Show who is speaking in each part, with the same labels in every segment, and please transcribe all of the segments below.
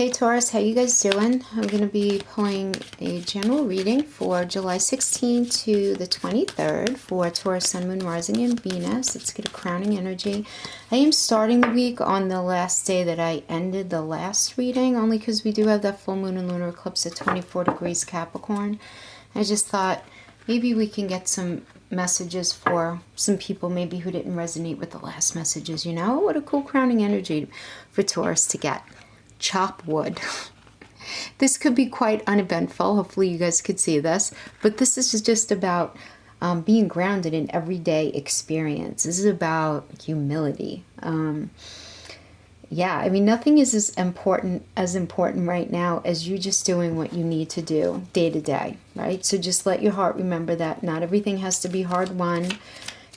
Speaker 1: Hey Taurus, how you guys doing? I'm going to be pulling a general reading for July 16th to the 23rd for Taurus, Sun, Moon, Rising, and Venus. Let's get a crowning energy. I am starting the week on the last day that I ended the last reading, only because we do have that full moon and lunar eclipse at 24 degrees Capricorn. I just thought maybe we can get some messages for some people maybe who didn't resonate with the last messages, you know? What a cool crowning energy for Taurus to get. Chop wood. This could be quite uneventful. Hopefully you guys could see this, but this is just about being grounded in everyday experience. This is about humility. Yeah, I mean, nothing is as important right now as you just doing what you need to do day to day, right? So just let your heart remember that not everything has to be hard won,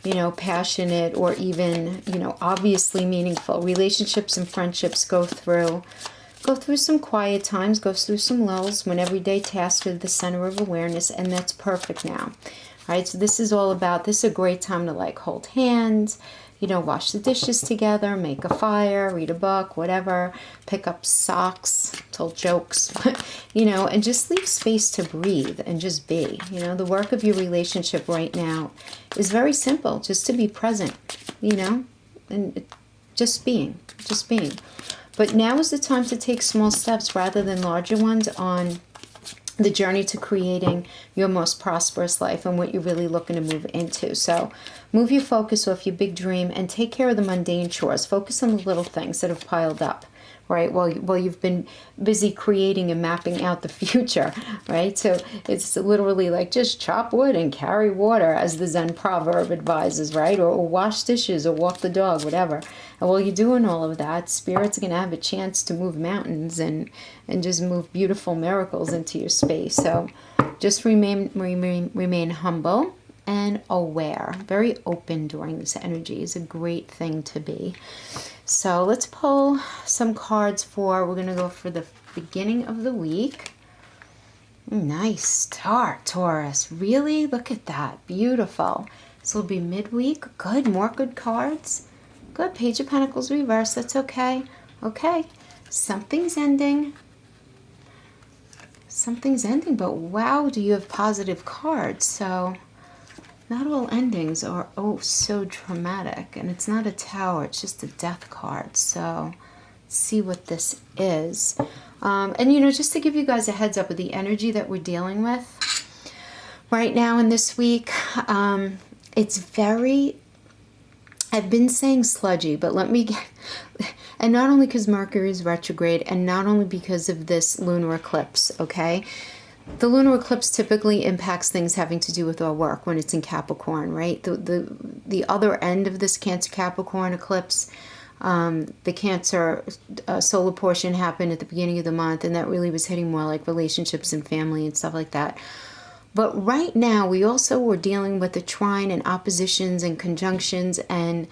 Speaker 1: you know, passionate, or even, you know, obviously meaningful. Relationships and friendships go through some quiet times, go through some lulls when everyday tasks are the center of awareness, and that's perfect now. All right, so this is a great time to like hold hands, you know, wash the dishes together, make a fire, read a book, whatever, pick up socks, tell jokes, you know, and just leave space to breathe and just be. You know, the work of your relationship right now is very simple, just to be present, you know, and just being. But now is the time to take small steps rather than larger ones on the journey to creating your most prosperous life and what you're really looking to move into. So move your focus off your big dream and take care of the mundane chores. Focus on the little things that have piled up, right? While you've been busy creating and mapping out the future, right? So it's literally like just chop wood and carry water, as the Zen proverb advises, right? Or wash dishes or walk the dog, whatever. And while you're doing all of that, Spirit's going to have a chance to move mountains and just move beautiful miracles into your space. So just remain humble and aware. Very open during this energy is a great thing to be. So let's pull some cards we're going to go for the beginning of the week. Nice start, Taurus. Really? Look at that. Beautiful. So it'll be midweek. Good. More good cards. Good. Page of Pentacles reverse. That's okay. Okay. Something's ending. Something's ending, but wow, do you have positive cards. So not all endings are so dramatic, and it's not a tower, it's just a death card. So let's see what this is. And you know, just to give you guys a heads up of the energy that we're dealing with right now in this week, it's very, I've been saying sludgy, but let me get, and not only because Mercury is retrograde, and not only because of this lunar eclipse, okay? The lunar eclipse typically impacts things having to do with our work when it's in Capricorn, right? The other end of this Cancer Capricorn eclipse, the Cancer solar portion happened at the beginning of the month, and that really was hitting more like relationships and family and stuff like that. But right now, we also were dealing with the trine and oppositions and conjunctions, and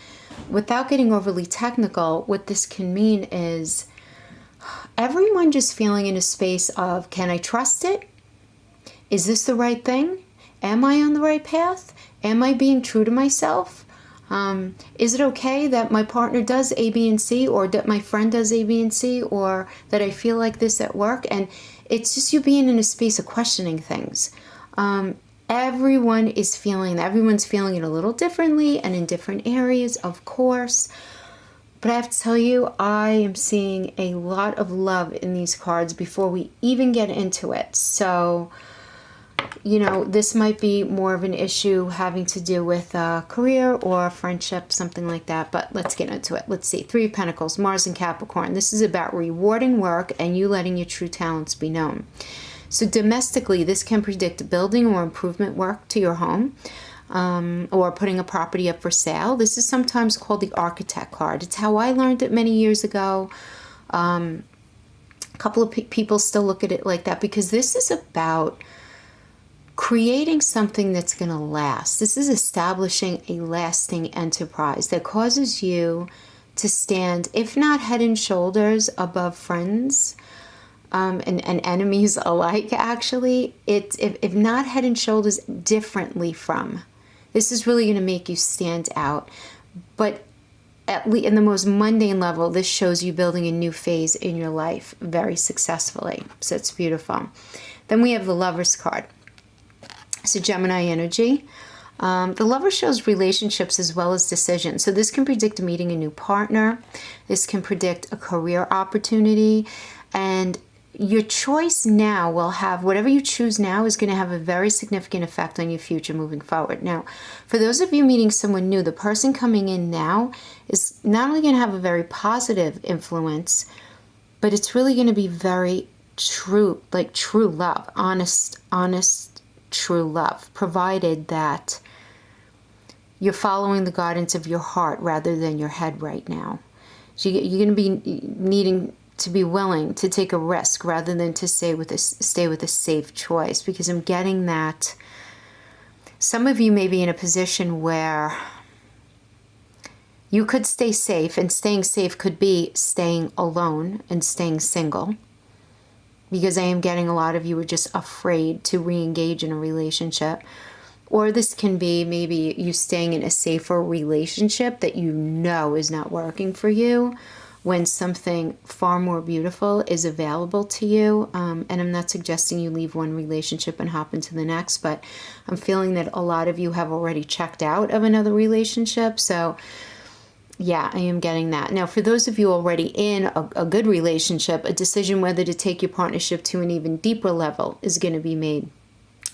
Speaker 1: without getting overly technical, what this can mean is everyone just feeling in a space of, can I trust it? Is this the right thing? Am I on the right path? Am I being true to myself? Is it okay that my partner does A, B, and C, or that my friend does A, B, and C, or that I feel like this at work? And it's just you being in a space of questioning things. Everyone's feeling it a little differently and in different areas, of course. But I have to tell you, I am seeing a lot of love in these cards before we even get into it. So, you know, this might be more of an issue having to do with career or friendship, something like that. But let's get into it. Let's see. Three of Pentacles, Mars and Capricorn. This is about rewarding work and you letting your true talents be known. So domestically, this can predict building or improvement work to your home, or putting a property up for sale. This is sometimes called the architect card. It's how I learned it many years ago. A couple of people still look at it like that, because this is about creating something that's going to last. This is establishing a lasting enterprise that causes you to stand, if not head and shoulders above friends, and enemies alike, actually. It's if not head and shoulders differently from. This is really going to make you stand out. But at least in the most mundane level, this shows you building a new phase in your life very successfully. So it's beautiful. Then we have the Lover's card. So Gemini energy. The Lover shows relationships as well as decisions. So this can predict meeting a new partner. This can predict a career opportunity. And your choice now will have, whatever you choose now is going to have a very significant effect on your future moving forward. Now, for those of you meeting someone new, the person coming in now is not only going to have a very positive influence, but it's really going to be very true, like true love, honest, true love, provided that you're following the guidance of your heart rather than your head right now. So you're going to be needing to be willing to take a risk rather than to stay with a safe choice, because I'm getting that some of you may be in a position where you could stay safe, and staying safe could be staying alone and staying single, because I am getting a lot of you are just afraid to re-engage in a relationship. Or this can be maybe you staying in a safer relationship that you know is not working for you, when something far more beautiful is available to you. And I'm not suggesting you leave one relationship and hop into the next, but I'm feeling that a lot of you have already checked out of another relationship. So yeah, I am getting that. Now, for those of you already in a good relationship, a decision whether to take your partnership to an even deeper level is going to be made.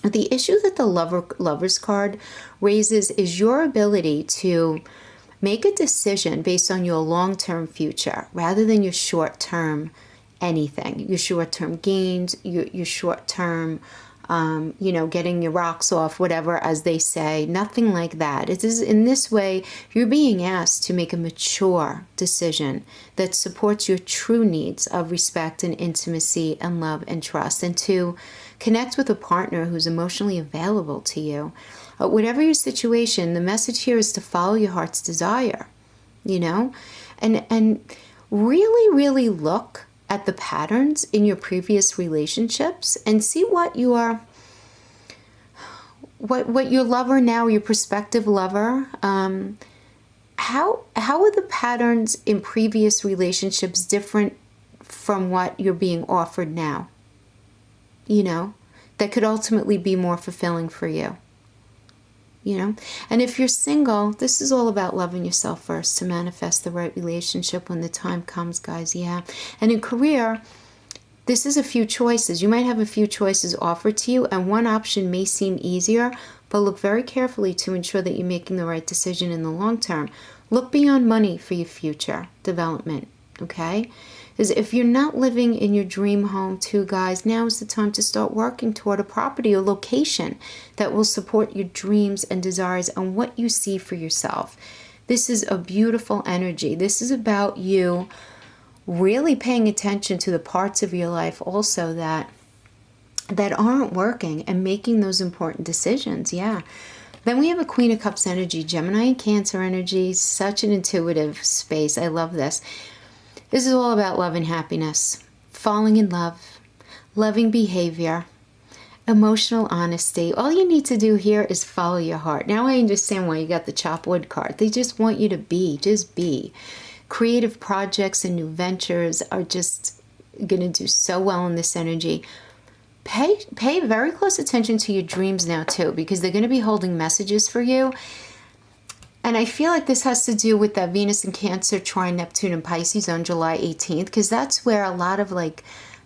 Speaker 1: The issue that the Lover's card raises is your ability to make a decision based on your long-term future rather than your short-term anything, your short-term gains, your short-term, getting your rocks off, whatever, as they say, nothing like that. It is in this way, you're being asked to make a mature decision that supports your true needs of respect and intimacy and love and trust, and to connect with a partner who's emotionally available to you. Whatever your situation, the message here is to follow your heart's desire, and really, really look at the patterns in your previous relationships and see what your lover now, your prospective lover, how are the patterns in previous relationships different from what you're being offered now? That could ultimately be more fulfilling for you. And if you're single, this is all about loving yourself first to manifest the right relationship when the time comes, guys. Yeah. And in career, this is a few choices. You might have a few choices offered to you, and one option may seem easier, but look very carefully to ensure that you're making the right decision in the long term. Look beyond money for your future development, okay? Because if you're not living in your dream home too, guys, now is the time to start working toward a property or location that will support your dreams and desires and what you see for yourself. This is a beautiful energy. This is about you really paying attention to the parts of your life also that aren't working and making those important decisions. Yeah. Then we have a Queen of Cups energy, Gemini and Cancer energy, such an intuitive space. I love this. This is all about love and happiness, falling in love, loving behavior, emotional honesty. All you need to do here is follow your heart. Now I understand why you got the chop wood card. They just want you to just be. Creative projects and new ventures are just going to do so well in this energy. Pay very close attention to your dreams now too, because they're going to be holding messages for you. And I feel like this has to do with that Venus in Cancer, trine Neptune and Pisces on July 18th, because that's where a lot of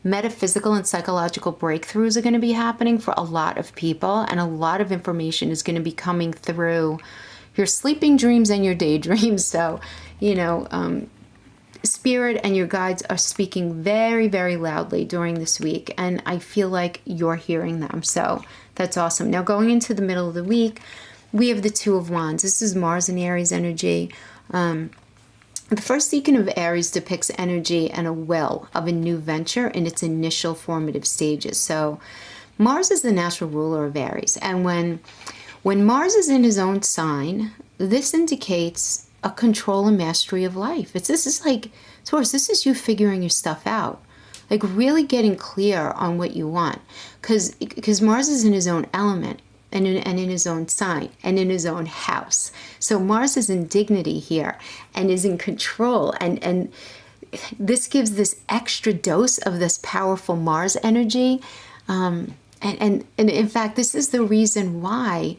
Speaker 1: metaphysical and psychological breakthroughs are going to be happening for a lot of people, and a lot of information is going to be coming through your sleeping dreams and your daydreams. So, Spirit and your guides are speaking very, very loudly during this week, and I feel like you're hearing them. So that's awesome. Now going into the middle of the week, we have the Two of Wands. This is Mars and Aries energy. The first decan of Aries depicts energy and a will of a new venture in its initial formative stages. So Mars is the natural ruler of Aries. And when Mars is in his own sign, this indicates a control and mastery of life. This is like, Taurus, this is you figuring your stuff out. Like really getting clear on what you want. Because Mars is in his own element. and in his own sign and in his own house. So Mars is in dignity here and is in control, and this gives this extra dose of this powerful Mars energy. And in fact, this is the reason why,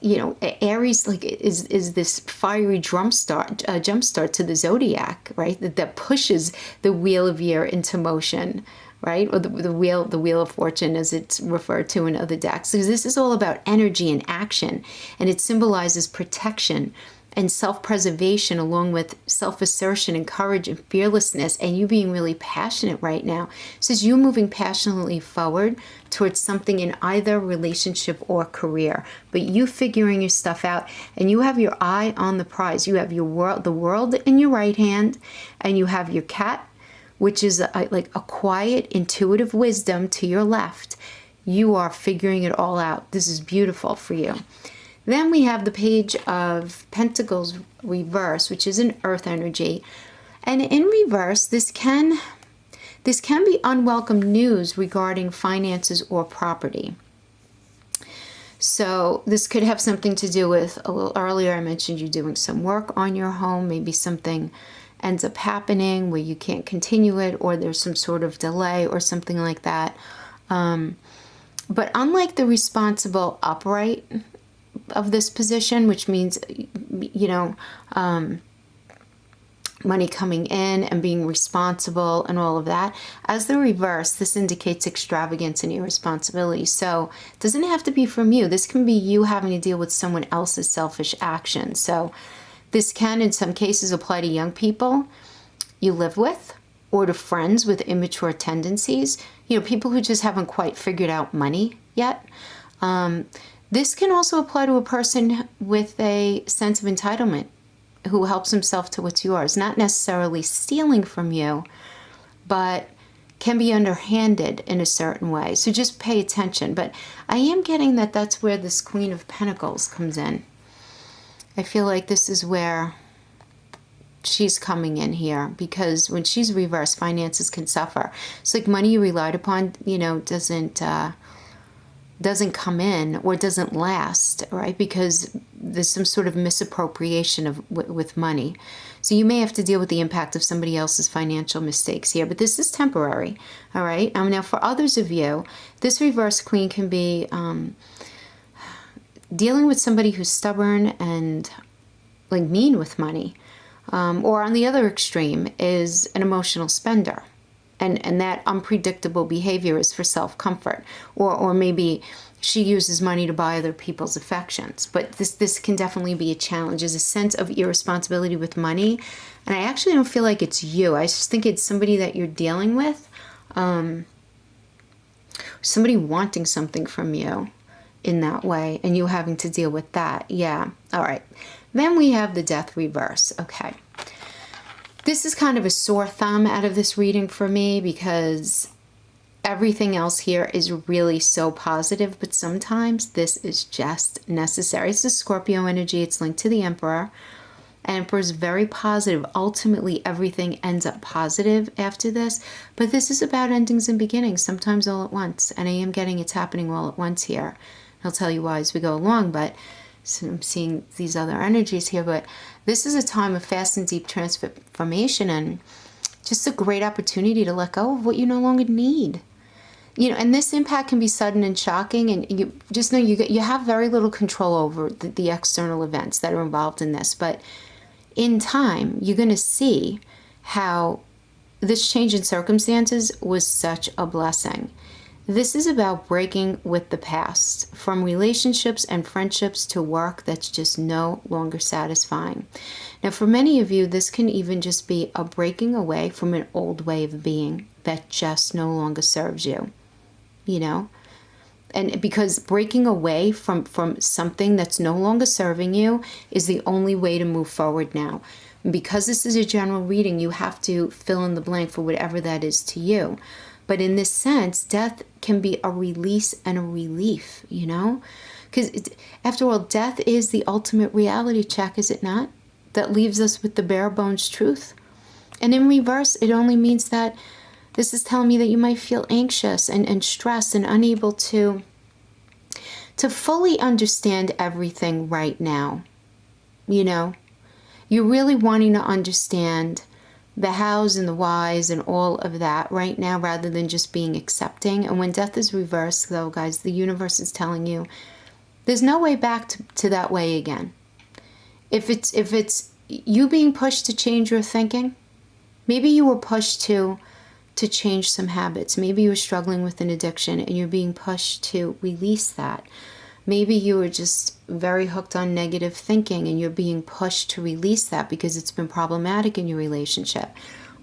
Speaker 1: you know, Aries like is this fiery jump start to the zodiac, right? That pushes the wheel of year into motion, right? Or the wheel of fortune, as it's referred to in other decks. Because this is all about energy and action, and it symbolizes protection and self-preservation, along with self-assertion and courage and fearlessness, and you being really passionate right now. It says you moving passionately forward towards something in either relationship or career, but you figuring your stuff out, and you have your eye on the prize. You have the world in your right hand, and you have your cat, which is like a quiet, intuitive wisdom to your left. You are figuring it all out. This is beautiful for you. Then we have the Page of Pentacles reverse, which is an earth energy. And in reverse, this can be unwelcome news regarding finances or property. So this could have something to do with, a little earlier I mentioned you doing some work on your home. Maybe something ends up happening where you can't continue it, or there's some sort of delay or something like that. But unlike the responsible upright of this position, which means, you know, money coming in and being responsible and all of that, as the reverse, this indicates extravagance and irresponsibility. So it doesn't have to be from you. This can be you having to deal with someone else's selfish action. So this can, in some cases, apply to young people you live with, or to friends with immature tendencies, you know, people who just haven't quite figured out money yet. This can also apply to a person with a sense of entitlement who helps himself to what's yours, not necessarily stealing from you, but can be underhanded in a certain way. So just pay attention. But I am getting that that's where this Queen of Pentacles comes in. I feel like this is where she's coming in here, because when she's reversed, finances can suffer. It's like money you relied upon, you know, doesn't come in or doesn't last, right? Because there's some sort of misappropriation with money. So you may have to deal with the impact of somebody else's financial mistakes here, but this is temporary, all right? Now for others of you, this reverse queen can be dealing with somebody who's stubborn and like mean with money. Or on the other extreme is an emotional spender. And that unpredictable behavior is for self-comfort. Or maybe she uses money to buy other people's affections. But this can definitely be a challenge. There's a sense of irresponsibility with money. And I actually don't feel like it's you. I just think it's somebody that you're dealing with. Somebody wanting something from you in that way. And you having to deal with that. Yeah. All right. Then we have the Death reverse. Okay. This is kind of a sore thumb out of this reading for me, because everything else here is really so positive, but sometimes this is just necessary. It's a Scorpio energy. It's linked to the Emperor. And Emperor is very positive. Ultimately, everything ends up positive after this. But this is about endings and beginnings, sometimes all at once. And I am getting it's happening all at once here. I'll tell you why as we go along, but so I'm seeing these other energies here. But this is a time of fast and deep transformation, and just a great opportunity to let go of what you no longer need. You know, and this impact can be sudden and shocking, and you just know you have very little control over the external events that are involved in this. But in time, you're going to see how this change in circumstances was such a blessing. This is about breaking with the past, from relationships and friendships to work that's just no longer satisfying. Now, for many of you, this can even just be a breaking away from an old way of being that just no longer serves you, you know? And because breaking away from something that's no longer serving you is the only way to move forward now. And because this is a general reading, you have to fill in the blank for whatever that is to you. But in this sense, death can be a release and a relief, you know? Because after all, death is the ultimate reality check, is it not? That leaves us with the bare bones truth. And in reverse, it only means that this is telling me that you might feel anxious and stressed and unable to to fully understand everything right now. You know, you're really wanting to understand the hows and the whys and all of that right now, rather than just being accepting. And when death is reversed, though, guys, the universe is telling you there's no way back to that way again. If it's you being pushed to change your thinking, maybe you were pushed to change some habits. Maybe you were struggling with an addiction and you're being pushed to release that. Maybe you were just very hooked on negative thinking and you're being pushed to release that because it's been problematic in your relationship.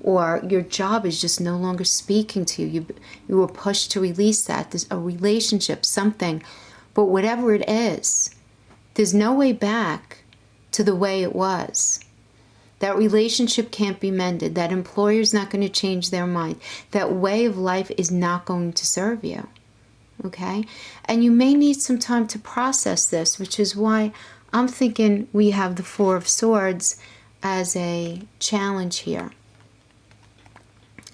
Speaker 1: Or your job is just no longer speaking to you. You were pushed to release that. There's a relationship, something. But whatever it is, there's no way back to the way it was. That relationship can't be mended. That employer's not going to change their mind. That way of life is not going to serve you. Okay? And you may need some time to process this, which is why I'm thinking we have the Four of Swords as a challenge here.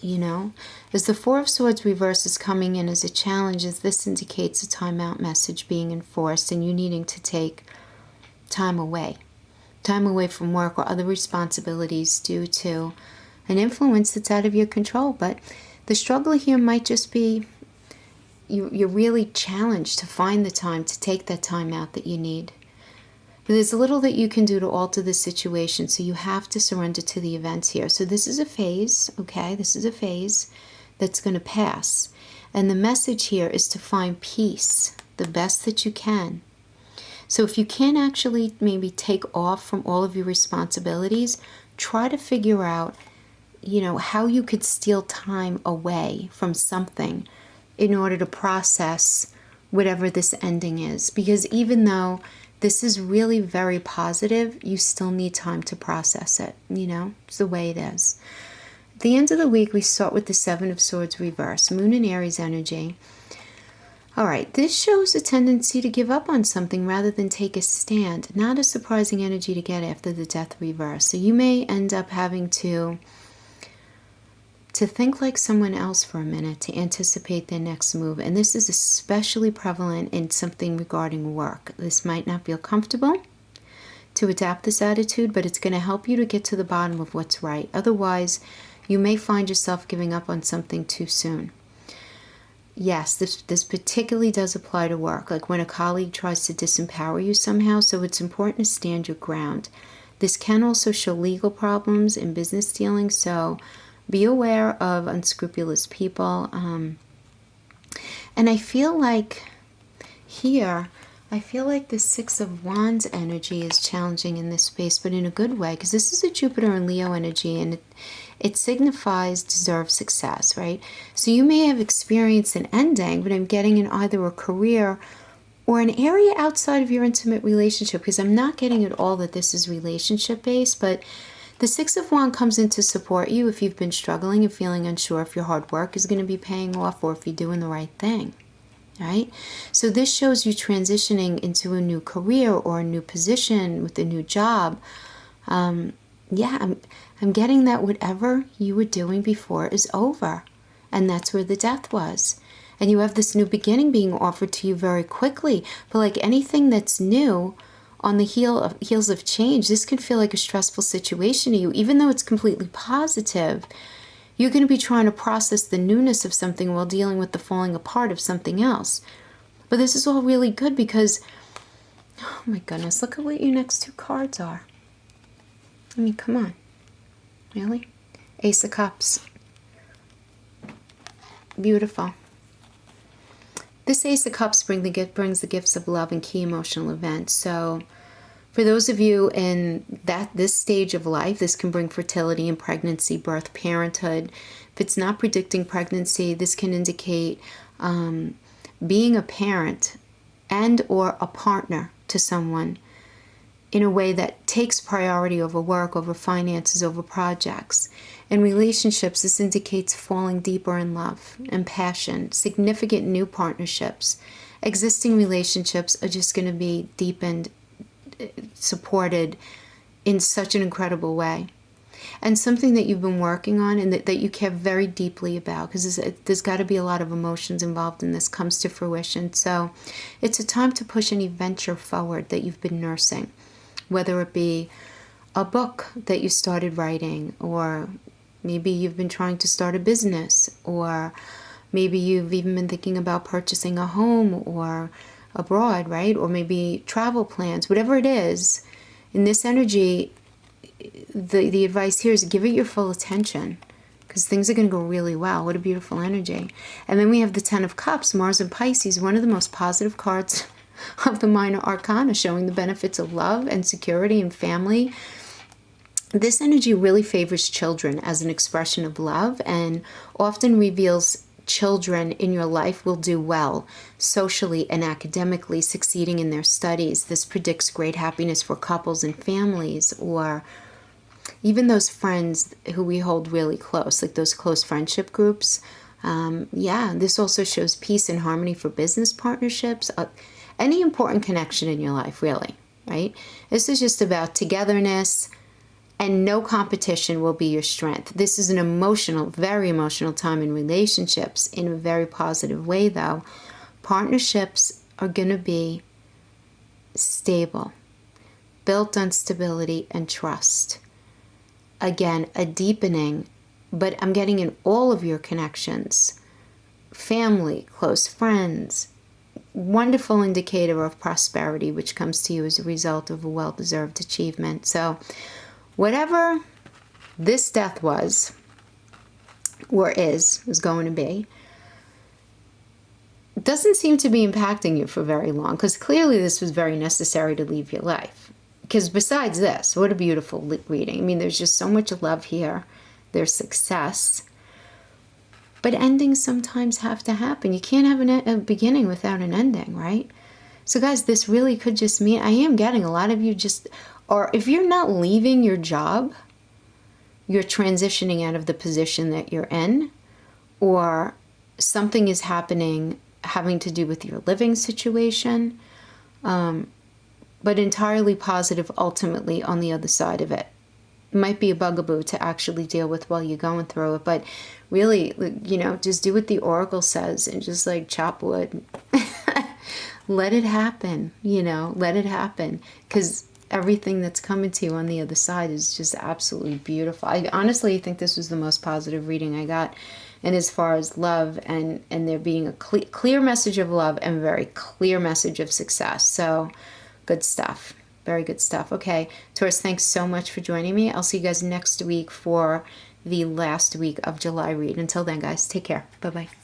Speaker 1: You know, as the Four of Swords reverse is coming in as a challenge, as this indicates a timeout message being enforced and you needing to take time away from work or other responsibilities due to an influence that's out of your control. But the struggle here might just be you're really challenged to find the time to take that time out that you need. But there's little that you can do to alter the situation, so you have to surrender to the events here. So this is a phase, okay? This is a phase that's going to pass. And the message here is to find peace the best that you can. So if you can't actually maybe take off from all of your responsibilities, try to figure out, you know, how you could steal time away from something in order to process whatever this ending is. Because even though this is really very positive, you still need time to process it, you know? It's the way it is. At the end of the week, we start with the Seven of Swords reverse, Moon and Aries energy. All right, this shows a tendency to give up on something rather than take a stand. Not a surprising energy to get after the death reverse. So you may end up having to think like someone else for a minute to anticipate their next move. And this is especially prevalent in something regarding work. This might not feel comfortable to adapt this attitude, but it's going to help you to get to the bottom of what's right. Otherwise, you may find yourself giving up on something too soon. Yes, this particularly does apply to work, like when a colleague tries to disempower you somehow, so it's important to stand your ground. This can also show legal problems in business dealings, so be aware of unscrupulous people. And I feel like here, the Six of Wands energy is challenging in this space, but in a good way, because this is a Jupiter and Leo energy, and it signifies deserved success, right? So you may have experienced an ending, but I'm getting in either a career or an area outside of your intimate relationship, because I'm not getting at all that this is relationship-based, but the Six of Wands comes in to support you if you've been struggling and feeling unsure if your hard work is going to be paying off or if you're doing the right thing, right? So this shows you transitioning into a new career or a new position with a new job. I'm getting that whatever you were doing before is over, and that's where the death was. And you have this new beginning being offered to you very quickly. But like anything that's new, on the heels of change, this can feel like a stressful situation to you. Even though it's completely positive, you're going to be trying to process the newness of something while dealing with the falling apart of something else. But this is all really good because, oh my goodness, look at what your next two cards are. I mean, come on. Really? Ace of Cups. Beautiful. This Ace of Cups brings the gifts of love and key emotional events. So for those of you in this stage of life, this can bring fertility and pregnancy, birth, parenthood. If it's not predicting pregnancy, this can indicate being a parent and or a partner to someone in a way that takes priority over work, over finances, over projects. In relationships, this indicates falling deeper in love and passion, significant new partnerships. Existing relationships are just going to be deepened, supported in such an incredible way. and something that you've been working on and that you care very deeply about, because there's got to be a lot of emotions involved in this, comes to fruition. So it's a time to push any venture forward that you've been nursing, whether it be a book that you started writing, or maybe you've been trying to start a business, or maybe you've even been thinking about purchasing a home or abroad, right? Or maybe travel plans, whatever it is. In this energy, the advice here is give it your full attention, because things are going to go really well. What a beautiful energy. And then we have the Ten of Cups, Mars and Pisces, one of the most positive cards of the minor arcana, showing the benefits of love and security and family. This energy really favors children as an expression of love, and often reveals children in your life will do well socially and academically, succeeding in their studies. This predicts great happiness for couples and families, or even those friends who we hold really close, like those close friendship groups. This also shows peace and harmony for business partnerships, any important connection in your life, really, right? This is just about togetherness, and no competition will be your strength. This is an emotional, very emotional time in relationships, in a very positive way, though. Partnerships are going to be stable, built on stability and trust. Again, a deepening, but I'm getting in all of your connections, family, close friends, wonderful indicator of prosperity, which comes to you as a result of a well-deserved achievement. So whatever this death was, or is going to be, doesn't seem to be impacting you for very long, because clearly this was very necessary to leave your life. Because besides this, what a beautiful reading. I mean, there's just so much love here. There's success. But endings sometimes have to happen. You can't have a beginning without an ending, right? So guys, this really could just mean, I am getting a lot of you just, or if you're not leaving your job, you're transitioning out of the position that you're in, or something is happening having to do with your living situation, but entirely positive ultimately on the other side of it. It might be a bugaboo to actually deal with while you're going through it, but really, just do what the oracle says and just like chop wood. Let it happen, let it happen, because everything that's coming to you on the other side is just absolutely beautiful. I honestly think this was the most positive reading I got. And as far as love and there being a clear message of love and a very clear message of success. So good stuff. Very good stuff. Okay, Taurus, thanks so much for joining me. I'll see you guys next week for the last week of July read. Until then, guys, take care. Bye-bye.